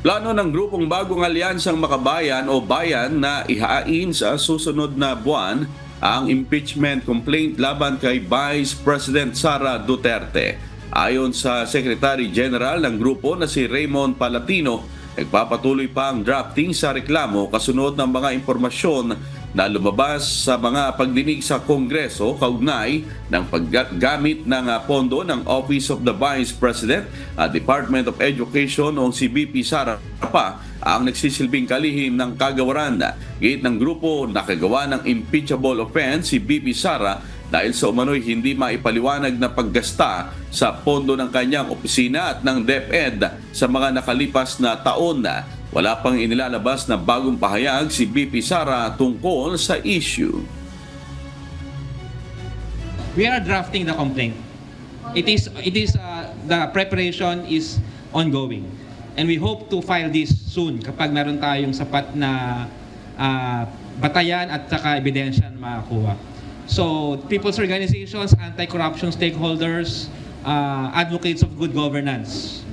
Plano ng grupong Bagong Alyansang Makabayan o Bayan na ihain sa susunod na buwan ang impeachment complaint laban kay Vice President Sara Duterte. Ayon sa Secretary General ng grupo na si Raymond Palatino, nagpapatuloy pa ang drafting sa reklamo kasunod ng mga impormasyon na lumabas sa mga pagdinig sa Kongreso kaugnay ng paggamit ng pondo ng Office of the Vice President at Department of Education o si BP Sara pa ang nagsisilbing kalihim ng kagawaran. Gate ng grupo, nakagawa ng impeachable offense si BP Sara dahil sa umano'y hindi maipaliwanag na paggasta sa pondo ng kanyang opisina at ng DepEd sa mga nakalipas na taon. Wala pang inilalabas na bagong pahayag si BP Sara tungkol sa issue. We are drafting the complaint. The preparation is ongoing. And we hope to file this soon kapag meron tayong sapat na batayan at saka ebidensya na makakuha. So, people's organizations, anti-corruption stakeholders, advocates of good governance,